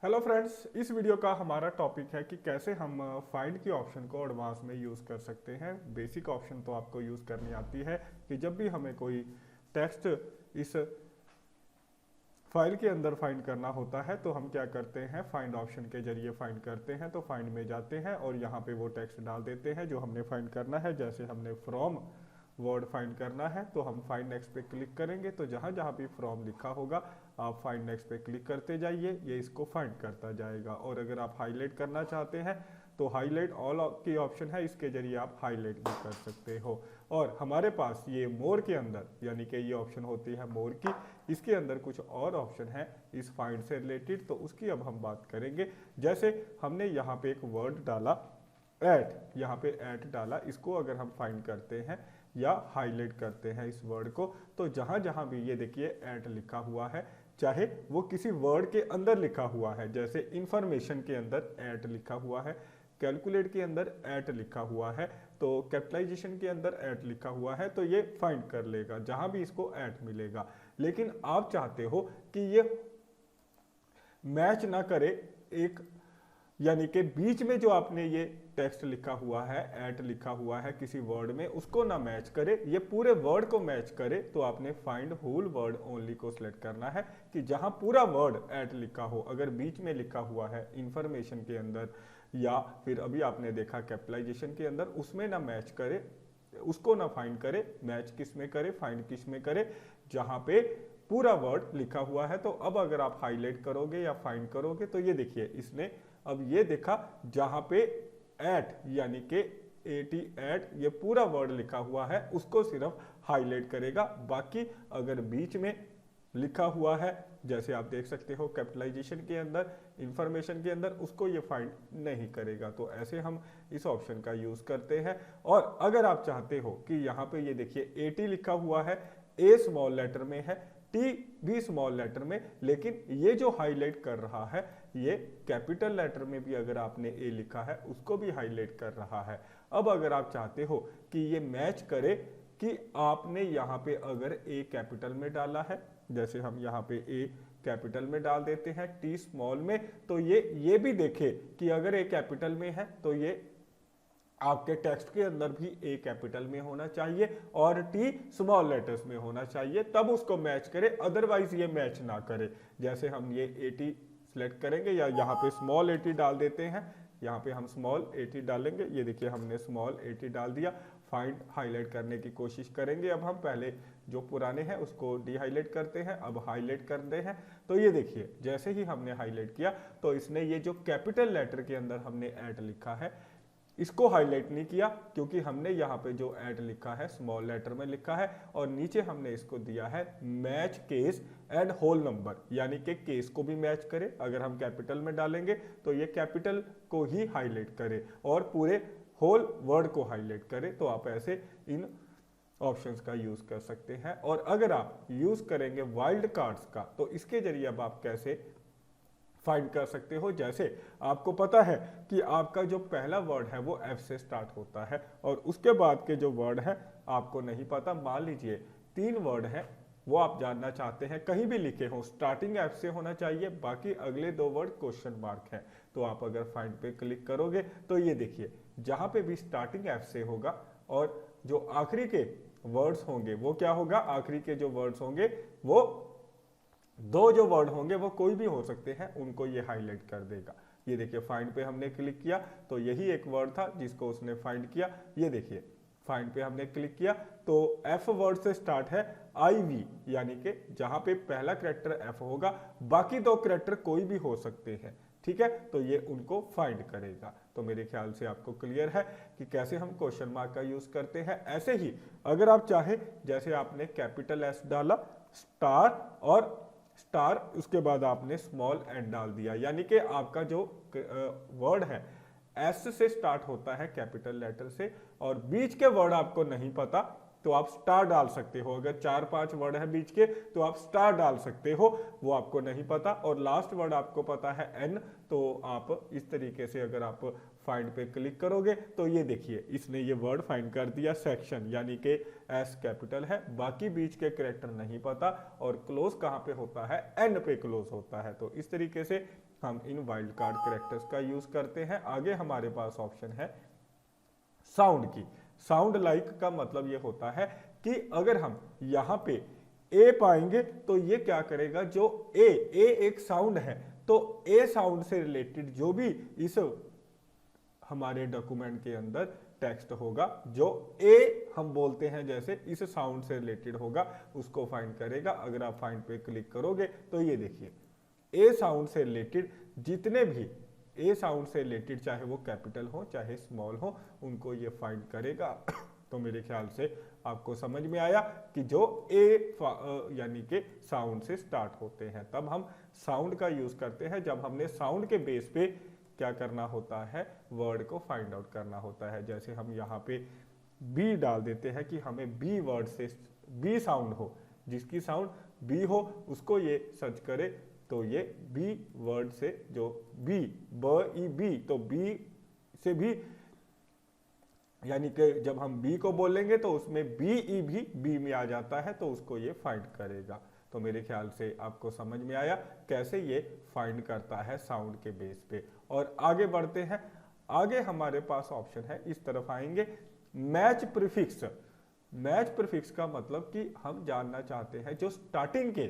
Hello friends, इस video का हमारा टॉपिक है कि कैसे हम फाइंड की ऑप्शन को एडवांस में यूज़ कर सकते हैं। बेसिक ऑप्शन तो आपको यूज़ करनी आती है कि जब भी हमें कोई टेक्स्ट इस फाइल के अंदर फाइंड करना होता है तो हम क्या करते हैं, फाइंड ऑप्शन के जरिए फाइंड करते हैं। तो फाइंड में जाते हैं और यहाँ पे वो टेक्स्ट डाल देते हैं जो हमने फाइंड करना है। जैसे हमने फ्रॉम वर्ड फाइंड करना है तो हम फाइंड नेक्स्ट पे क्लिक करेंगे, तो जहाँ जहाँ भी फ्रॉम लिखा होगा आप फाइंड नेक्स्ट पे क्लिक करते जाइए, ये इसको फाइंड करता जाएगा। और अगर आप हाईलाइट करना चाहते हैं तो हाईलाइट ऑल की ऑप्शन है, इसके जरिए आप हाईलाइट भी कर सकते हो। और हमारे पास ये मोर के अंदर, यानी कि ये ऑप्शन होती है मोर की, इसके अंदर कुछ और ऑप्शन है इस फाइंड से रिलेटेड, तो उसकी अब हम बात करेंगे। जैसे हमने यहाँ पे एक वर्ड डाला एट, यहाँ पे एट डाला, इसको अगर हम फाइंड करते हैं या हाईलाइट करते हैं इस वर्ड को, तो जहां जहां भी ये देखिए एट लिखा हुआ है, चाहे वो किसी वर्ड के अंदर लिखा हुआ है, जैसे इंफॉर्मेशन के अंदर एट लिखा हुआ है, कैलकुलेट के अंदर एट लिखा हुआ है, तो कैपिटलाइजेशन के अंदर एट लिखा हुआ है, तो ये फाइंड कर लेगा जहां भी इसको एट मिलेगा। लेकिन आप चाहते हो कि ये मैच ना करे एक, यानी कि बीच में जो आपने ये टेक्स्ट लिखा हुआ है, एट लिखा हुआ है किसी वर्ड में, उसको ना मैच करे, ये पूरे वर्ड को मैच करे, तो आपने फाइंड होल वर्ड ओनली को सिलेक्ट करना है कि जहां पूरा वर्ड एट लिखा हो, अगर बीच में लिखा हुआ है इंफॉर्मेशन के अंदर या फिर अभी आपने देखा कैपिटलाइजेशन के अंदर, उसमें ना मैच करे, उसको ना फाइंड करे। मैच किस में करे, फाइंड किस में करे, जहां पे पूरा वर्ड लिखा हुआ है। तो अब अगर आप हाईलाइट करोगे या फाइंड करोगे तो ये देखिए इसने अब ये देखा जहां पे एट यानी कि 88 ये पूरा वर्ड लिखा हुआ है, उसको सिर्फ हाईलाइट करेगा। बाकी अगर बीच में लिखा हुआ है, जैसे आप देख सकते हो कैपिटलाइजेशन के अंदर, इंफॉर्मेशन के अंदर, उसको ये फाइंड नहीं करेगा। तो ऐसे हम इस ऑप्शन का यूज करते हैं। और अगर आप चाहते हो कि यहाँ पे ये देखिए 80 लिखा हुआ है, ए स्मॉल लेटर में है, टी भी स्मॉल लेटर में, लेकिन ये जो हाईलाइट कर रहा है ये कैपिटल लेटर में भी अगर आपने ए लिखा है उसको भी हाईलाइट कर रहा है। अब अगर आप चाहते हो कि ये मैच करे कि आपने यहाँ पे अगर ए कैपिटल में डाला है, जैसे हम यहाँ पे ए कैपिटल में डाल देते हैं, टी स्मॉल में, तो ये भी देखे कि अगर ए कैपिटल में है तो ये आपके टेक्स्ट के अंदर भी ए कैपिटल में होना चाहिए और टी स्मॉल लेटर्स में होना चाहिए, तब उसको मैच करे, अदरवाइज ये मैच ना करे। जैसे हम ये 80 सिलेक्ट करेंगे या यहाँ पे स्मॉल 80 डाल देते हैं, यहाँ पे हम स्मॉल 80 डालेंगे, ये देखिए हमने स्मॉल 80 डाल दिया। फाइंड हाईलाइट करने की कोशिश करेंगे। अब हम पहले जो पुराने हैं उसको डी हाईलाइट करते हैं, अब हाईलाइट करते हैं। तो ये देखिए जैसे ही हमने हाईलाइट किया तो इसने ये जो कैपिटल लेटर के अंदर हमने एट लिखा है इसको हाईलाइट नहीं किया, क्योंकि हमने यहाँ पे जो एट लिखा है स्मॉल लेटर में लिखा है और नीचे हमने इसको दिया है match case and whole number, यानी कि केस को भी मैच करे। अगर हम कैपिटल में डालेंगे तो ये कैपिटल को ही हाईलाइट करे और पूरे होल वर्ड को हाईलाइट करे। तो आप ऐसे इन ऑप्शंस का यूज कर सकते हैं। और अगर आप यूज करेंगे वाइल्ड कार्ड्स का, तो इसके जरिए अब आप कैसे फाइंड कर सकते हो। जैसे आपको पता है कि आपका जो पहला वर्ड है वो एफ से स्टार्ट होता है और उसके बाद के जो वर्ड है आपको नहीं पता। मान लीजिए 3 वर्ड है, वो आप जानना चाहते हैं, कहीं भी लिखे हो स्टार्टिंग एफ से होना चाहिए, बाकी अगले 2 वर्ड क्वेश्चन मार्क है। तो आप अगर फाइंड पे क्लिक करोगे तो ये देखिए जहां पे भी स्टार्टिंग एफ से होगा और जो आखिरी के वर्ड्स होंगे वो क्या होगा, आखिरी के जो वर्ड्स होंगे वो 2 जो वर्ड होंगे वो कोई भी हो सकते हैं, उनको ये हाईलाइट कर देगा। ये देखिए फाइंड पे हमने क्लिक किया तो यही एक वर्ड था जिसको उसने फाइंड किया। ये देखिए फाइंड पे हमने क्लिक किया तो एफ वर्ड से स्टार्ट है आई वी, यानी कि जहां पे पहला कैरेक्टर एफ होगा, बाकी 2 कैरेक्टर कोई भी हो सकते हैं, ठीक है। तो ये उनको फाइंड करेगा। तो मेरे ख्याल से आपको क्लियर है कि कैसे हम क्वेश्चन मार्क का यूज करते हैं। ऐसे ही अगर आप चाहें, जैसे आपने कैपिटल एस डाला, स्टार और स्टार, उसके बाद आपने स्मॉल एन डाल दिया, यानी कि आपका जो वर्ड है एस से स्टार्ट होता है कैपिटल लेटर से और बीच के वर्ड आपको नहीं पता तो आप स्टार डाल सकते हो। अगर 4-5 वर्ड है बीच के तो आप स्टार डाल सकते हो, वो आपको नहीं पता। और लास्ट वर्ड आपको पता है एन, तो आप इस तरीके से अगर आप फाइंड पे क्लिक करोगे तो ये देखिए इसने ये वर्ड फाइंड कर दिया सेक्शन, यानी कि एस कैपिटल है, बाकी बीच के कैरेक्टर नहीं पता और क्लोज कहाँ पे होता है, एन पे क्लोज होता है। तो इस तरीके से हम इन वाइल्ड कार्ड कैरेक्टर्स का यूज करते हैं। आगे हमारे पास ऑप्शन है साउंड की। साउंड लाइक का मतलब ये होता है कि अगर हम यहाँ पे ए पाएंगे तो ये क्या करेगा, जो ए एक साउंड है, तो ए साउंड से रिलेटेड जो भी इस हमारे डॉक्यूमेंट के अंदर टेक्स्ट होगा, जो ए हम बोलते हैं जैसे इस साउंड से रिलेटेड होगा, उसको फाइंड करेगा। अगर आप फाइंड पे क्लिक करोगे तो ये देखिए ए साउंड से रिलेटेड जितने भी ए साउंड से रिलेटेड, चाहे वो कैपिटल हो चाहे स्मॉल हो, उनको ये फाइंड करेगा। तो मेरे ख्याल से आपको समझ में आया कि जो ए यानी कि साउंड से स्टार्ट होते हैं, तब हम साउंड का यूज करते हैं। जब हमने साउंड के बेस पे क्या करना होता है, वर्ड को फाइंड आउट करना होता है। जैसे हम यहाँ पे बी डाल देते हैं कि हमें बी वर्ड से बी साउंड हो, जिसकी साउंड बी हो उसको ये सर्च करे, तो ये बी वर्ड से जो बी ब ई बी, तो बी से भी यानी कि जब हम बी को बोलेंगे तो उसमें बी ई भी बी में आ जाता है, तो उसको ये फाइंड करेगा। तो मेरे ख्याल से आपको समझ में आया कैसे ये फाइंड करता है साउंड के बेस पे। और आगे बढ़ते हैं। आगे हमारे पास ऑप्शन है, इस तरफ आएंगे, मैच प्रीफिक्स। मैच प्रीफिक्स का मतलब कि हम जानना चाहते हैं जो स्टार्टिंग के,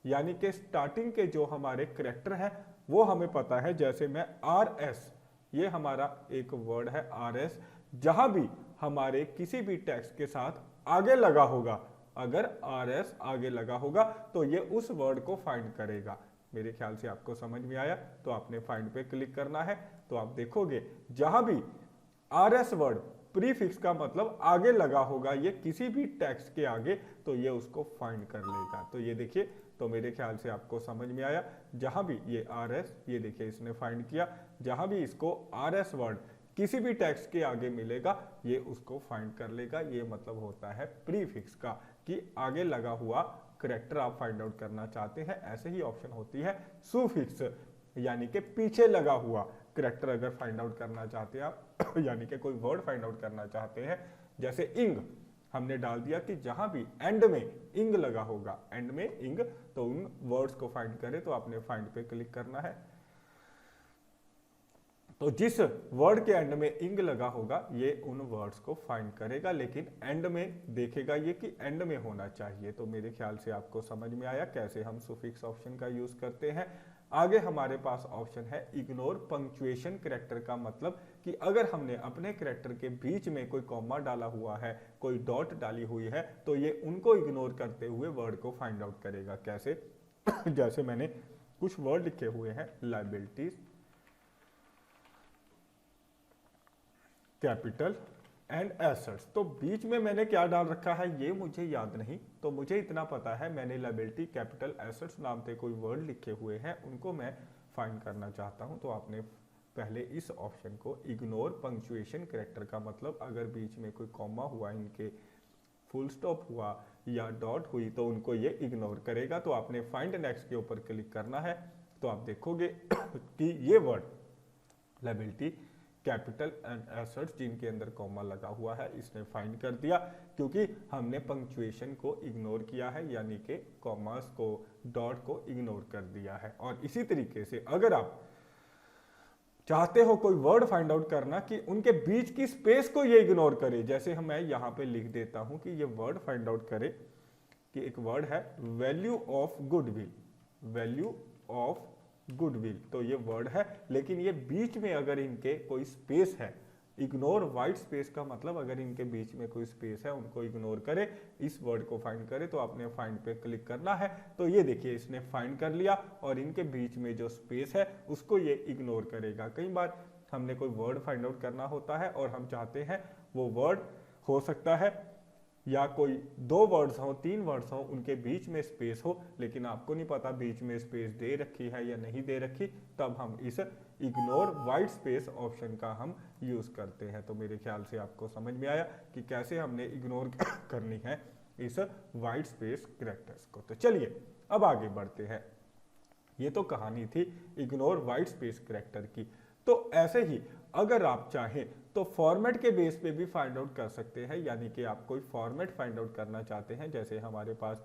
यानी कि स्टार्टिंग के जो हमारे कैरेक्टर है वो हमें पता है। जैसे मैं आर एस, ये हमारा एक वर्ड है आर एस, जहां भी हमारे किसी भी टेक्स्ट के साथ आगे लगा होगा, अगर आर एस आगे लगा होगा तो ये उस वर्ड को फाइंड करेगा। मेरे ख्याल से आपको समझ में आया। तो आपने फाइंड पे क्लिक करना है, तो आप देखोगे जहां भी आर एस वर्ड प्रीफिक्स का मतलब आगे लगा होगा, ये किसी भी टेक्स्ट के आगे, तो ये उसको फाइंड कर लेगा। तो ये देखिए, तो मेरे ख्याल से आपको समझ में आया। जहां भी ये आर एस, ये देखिए इसने फाइंड किया, जहां भी इसको आर एस वर्ड किसी भी टेक्स्ट के आगे मिलेगा ये उसको फाइंड कर लेगा। ये मतलब होता है प्रीफिक्स का, कि आगे लगा हुआ कैरेक्टर आप फाइंड आउट करना चाहते हैं। ऐसे ही ऑप्शन होती है सुफिक्स, यानी कि पीछे लगा हुआ कैरेक्टर अगर फाइंड आउट करना चाहते हैं आप यानी कि कोई वर्ड फाइंड आउट करना चाहते हैं, जैसे इंग हमने डाल दिया कि जहां भी एंड में इंग लगा होगा, एंड में इंग, तो उन वर्ड्स को फाइंड करें, तो आपने फाइंड पे क्लिक करना है। तो जिस वर्ड के एंड में इंग लगा होगा ये उन वर्ड्स को फाइंड करेगा, लेकिन एंड में देखेगा ये कि एंड में होना चाहिए। तो मेरे ख्याल से आपको समझ में आया कैसे हम सुफिक्स ऑप्शन का यूज करते हैं। आगे हमारे पास ऑप्शन है इग्नोर पंक्चुएशन कैरेक्टर का मतलब कि अगर हमने अपने कैरेक्टर के बीच में कोई कॉमा डाला हुआ है, कोई डॉट डाली हुई है, तो ये उनको इग्नोर करते हुए वर्ड को फाइंड आउट करेगा। कैसे जैसे मैंने कुछ वर्ड लिखे हुए हैं, लायबिलिटीज, कैपिटल एंड एसेट्स, तो बीच में मैंने क्या डाल रखा है ये मुझे याद नहीं, तो मुझे इतना पता है मैंने लायबिलिटी, कैपिटल, एसेट्स नाम से कोई वर्ड लिखे हुए हैं, उनको मैं फाइंड करना चाहता हूं। तो आपने पहले इस ऑप्शन को इग्नोर पंक्चुएशन कैरेक्टर का मतलब अगर बीच में कोई कॉमा हुआ, इनके फुल स्टॉप हुआ या डॉट हुई, तो उनको ये इग्नोर करेगा। तो आपने फाइंड नेक्स्ट के ऊपर क्लिक करना है, तो आप देखोगे कि ये word liability, capital and assets जिनके अंदर कॉमा लगा हुआ है, इसने फाइंड कर दिया, क्योंकि हमने पंक्चुएशन को इग्नोर किया है, यानी कि कॉमास को, डॉट को इग्नोर कर दिया है। और इसी तरीके से अगर आप चाहते हो कोई वर्ड फाइंड आउट करना कि उनके बीच की स्पेस को ये इग्नोर करे, जैसे मैं यहाँ पे लिख देता हूं कि ये वर्ड फाइंड आउट करे कि एक वर्ड है value of goodwill, value of goodwill, तो ये वर्ड है, लेकिन ये बीच में अगर इनके कोई स्पेस है, इग्नोर वाइट स्पेस का मतलब अगर इनके बीच में कोई स्पेस है उनको इग्नोर करे, इस वर्ड को फाइंड करे, तो आपने फाइंड पे क्लिक करना है। तो ये देखिए इसने फाइंड कर लिया और इनके बीच में जो स्पेस है उसको ये इग्नोर करेगा। कई बार हमने कोई वर्ड फाइंड आउट करना होता है और हम चाहते हैं वो वर्ड हो सकता है या कोई दो वर्ड्स हो, तीन वर्ड्स हो, उनके बीच में स्पेस हो, लेकिन आपको नहीं पता बीच में स्पेस दे रखी है या नहीं दे रखी, तब हम इस इग्नोर वाइट स्पेस ऑप्शन का हम यूज करते हैं। तो मेरे ख्याल से आपको समझ में आया कि कैसे हमने इग्नोर करनी है इस वाइट स्पेस कैरेक्टर्स को। तो चलिए अब आगे बढ़ते हैं। ये तो कहानी थी इग्नोर वाइट स्पेस कैरेक्टर की। तो ऐसे ही अगर आप चाहें तो फॉर्मेट के बेस पे भी फाइंड आउट कर सकते हैं, यानी कि आप कोई फॉर्मेट फाइंड आउट करना चाहते हैं, जैसे हमारे पास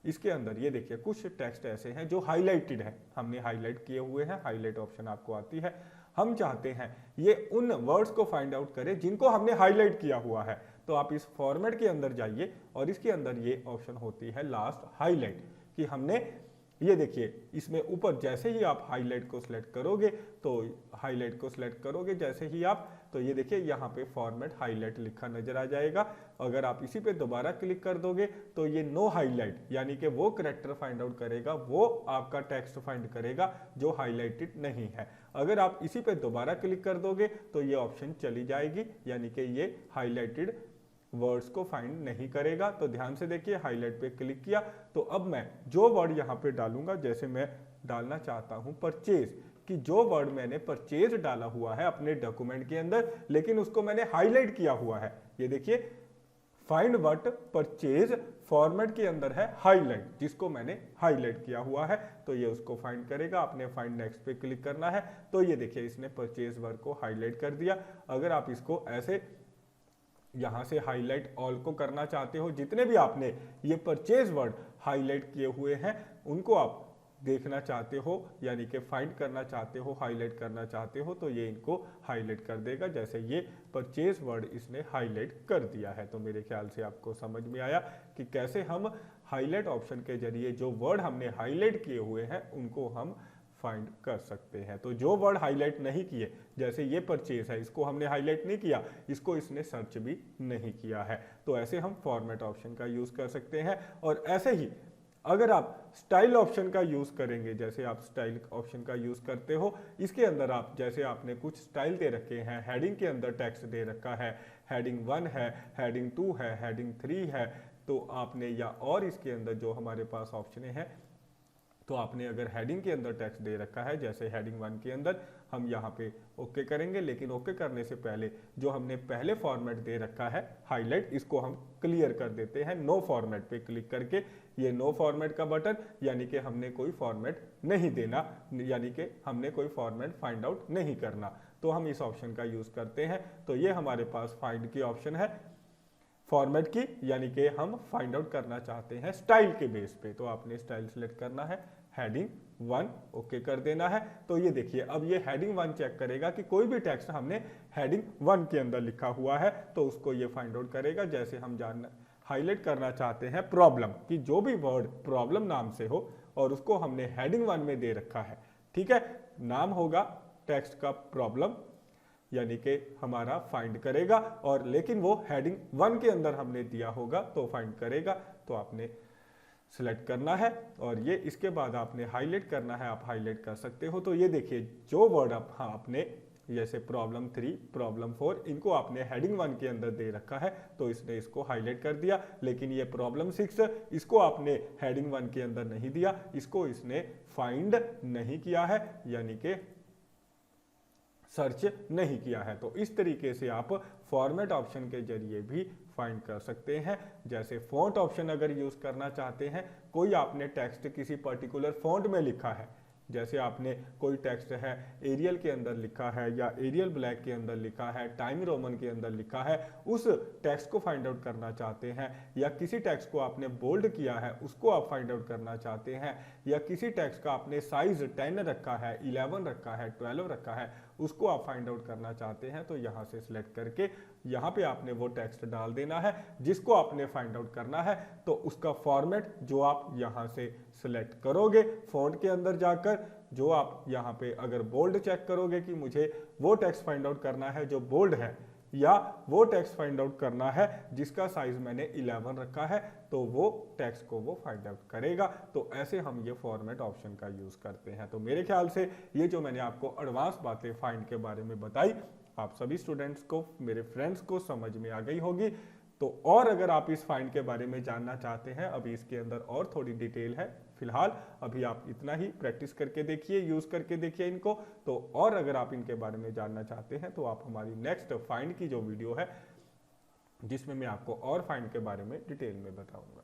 इसके अंदर ये देखिए कुछ टेक्स्ट ऐसे हैं जो हाईलाइटेड है, हमने हाईलाइट किए हुए हैं, हाईलाइट ऑप्शन आपको आती है। हम चाहते हैं ये उन वर्ड्स को फाइंड आउट करें जिनको हमने हाईलाइट किया हुआ है, तो आप इस फॉर्मेट के अंदर जाइए और इसके अंदर ये ऑप्शन होती है लास्ट हाईलाइट, कि हमने ये देखिए इसमें ऊपर जैसे ही आप हाईलाइट को सिलेक्ट करोगे, तो हाईलाइट को सिलेक्ट करोगे जैसे ही आप, तो ये देखिए यहाँ पे फॉर्मेट हाईलाइट लिखा नजर आ जाएगा। अगर आप इसी पे दोबारा क्लिक कर दोगे तो ये नो हाईलाइट, यानी कि वो करेक्टर फाइंड आउट करेगा, वो आपका टेक्स्ट फाइंड करेगा जो हाईलाइटेड नहीं है। अगर आप इसी पे दोबारा क्लिक कर दोगे तो ये ऑप्शन चली जाएगी, यानी कि ये हाईलाइटेड वर्ड्स को फाइंड नहीं करेगा। तो ध्यान से देखिए, हाईलाइट पे क्लिक किया तो अब मैं जो वर्ड यहाँ पे डालूंगा, जैसे मैं डालना चाहता हूँ परचेज, कि जो वर्ड मैंने परचेज डाला हुआ है अपने डॉक्यूमेंट के अंदर, लेकिन उसको मैंने हाईलाइट किया हुआ है। ये देखिए फाइंड व्हाट परचेज फॉर्मेट के अंदर है हाईलाइट, जिसको मैंने हाईलाइट किया हुआ है, तो ये उसको फाइंड करेगा। आपने फाइंड नेक्स्ट पे क्लिक करना है, तो ये देखिए इसने परचेज वर्ड को हाईलाइट कर दिया। अगर आप इसको ऐसे यहां से हाईलाइट ऑल को करना चाहते हो, जितने भी आपने ये परचेज वर्ड हाईलाइट किए हुए हैं उनको आप देखना चाहते हो, यानी कि फाइंड करना चाहते हो, हाईलाइट करना चाहते हो, तो ये इनको हाईलाइट कर देगा। जैसे ये परचेज वर्ड इसने हाईलाइट कर दिया है। तो मेरे ख्याल से आपको समझ में आया कि कैसे हम हाईलाइट ऑप्शन के जरिए जो वर्ड हमने हाईलाइट किए हुए हैं उनको हम फाइंड कर सकते हैं। तो जो वर्ड हाईलाइट नहीं किए, जैसे ये परचेज है, इसको हमने हाईलाइट नहीं किया, इसको इसने सर्च भी नहीं किया है, तो ऐसे हम फॉर्मेट ऑप्शन का यूज कर सकते हैं। और ऐसे ही अगर आप स्टाइल ऑप्शन का यूज करेंगे, जैसे आप स्टाइल ऑप्शन का यूज करते हो, इसके अंदर आप जैसे आपने कुछ स्टाइल दे रखे हैं, हेडिंग के अंदर टेक्स्ट दे रखा है, हेडिंग 1 है, हेडिंग 2 है, हेडिंग 3 है, तो आपने या और इसके अंदर जो हमारे पास ऑप्शन है, तो आपने अगर हेडिंग के अंदर टेक्स्ट दे रखा है, जैसे हेडिंग 1 के अंदर हम यहाँ पे ओके करेंगे, लेकिन ओके करने से पहले जो हमने पहले फॉर्मेट दे रखा है हाईलाइट, इसको हम क्लियर कर देते हैं नो फॉर्मेट पे क्लिक करके। ये नो फॉर्मेट का बटन, यानी कि हमने कोई फॉर्मेट नहीं देना, यानी कि हमने कोई फॉर्मेट फाइंड आउट नहीं करना, तो हम इस ऑप्शन का यूज करते हैं। तो ये हमारे पास फाइंड की ऑप्शन है फॉर्मेट की, यानी कि हम फाइंड आउट करना चाहते हैं स्टाइल के बेस पे, तो आपने स्टाइल सिलेक्ट करना है, हेडिंग 1 ओके कर देना है। तो ये देखिए अब ये हेडिंग 1 चेक करेगा कि कोई भी टेक्स्ट हमने हेडिंग 1 के अंदर लिखा हुआ है, तो उसको ये फाइंड आउट करेगा। जैसे हम जानना हाईलाइट करना चाहते हैं प्रॉब्लम, कि जो भी वर्ड प्रॉब्लम नाम से हो और उसको हमने हेडिंग 1 में दे रखा है, ठीक है, नाम होगा टेक्स्ट का प्रॉब्लम, यानी कि हमारा फाइंड करेगा, और लेकिन वो हेडिंग 1 के अंदर हमने दिया होगा तो फाइंड करेगा। तो आपने सिलेक्ट करना है और ये इसके बाद आपने हाईलाइट करना है, आप हाईलाइट कर सकते हो। तो ये देखिए जो वर्ड आपने जैसे प्रॉब्लम 3, प्रॉब्लम 4, इनको आपने हेडिंग 1 के अंदर दे रखा है, तो इसने इसको हाईलाइट कर दिया। लेकिन ये प्रॉब्लम 6, इसको आपने हेडिंग 1 के अंदर नहीं दिया, इसको इसने फाइंड नहीं किया है, यानी कि सर्च नहीं किया है। तो इस तरीके से आप फॉर्मेट ऑप्शन के जरिए भी फाइंड कर सकते हैं। जैसे फॉन्ट ऑप्शन अगर यूज करना चाहते हैं, कोई आपने टेक्स्ट किसी पर्टिकुलर फॉन्ट में लिखा है, जैसे आपने कोई टेक्स्ट है एरियल के अंदर लिखा है या एरियल ब्लैक के अंदर लिखा है, टाइम रोमन के अंदर लिखा है, उस टेक्स्ट को फाइंड आउट करना चाहते हैं, या किसी टेक्स्ट को आपने बोल्ड किया है उसको आप फाइंड आउट करना चाहते हैं, या किसी टेक्स्ट का आपने साइज 10 रखा है, 11 रखा है, 12 रखा है, उसको आप फाइंड आउट करना चाहते हैं, तो यहाँ से सिलेक्ट करके यहाँ पे आपने वो टेक्स्ट डाल देना है जिसको आपने फाइंड आउट करना है। तो उसका फॉर्मेट जो आप यहाँ से सिलेक्ट करोगे फॉन्ट के अंदर जाकर, जो आप यहाँ पे अगर बोल्ड चेक करोगे कि मुझे वो टेक्स्ट फाइंड आउट करना है जो बोल्ड है, या वो टेक्स्ट फाइंड आउट करना है जिसका साइज मैंने 11 रखा है, तो वो टेक्स्ट को वो फाइंड आउट करेगा। तो ऐसे हम ये फॉर्मेट ऑप्शन का यूज करते हैं। तो मेरे ख्याल से ये जो मैंने आपको एडवांस बातें फाइंड के बारे में बताई, आप सभी स्टूडेंट्स को, मेरे फ्रेंड्स को समझ में आ गई होगी। तो और अगर आप इस फाइंड के बारे में जानना चाहते हैं, अभी इसके अंदर और थोड़ी डिटेल है, फिलहाल अभी आप इतना ही प्रैक्टिस करके देखिए, यूज करके देखिए इनको। तो और अगर आप इनके बारे में जानना चाहते हैं तो आप हमारी नेक्स्ट फाइंड की जो वीडियो है जिसमें मैं आपको और फाइंड के बारे में डिटेल में बताऊंगा।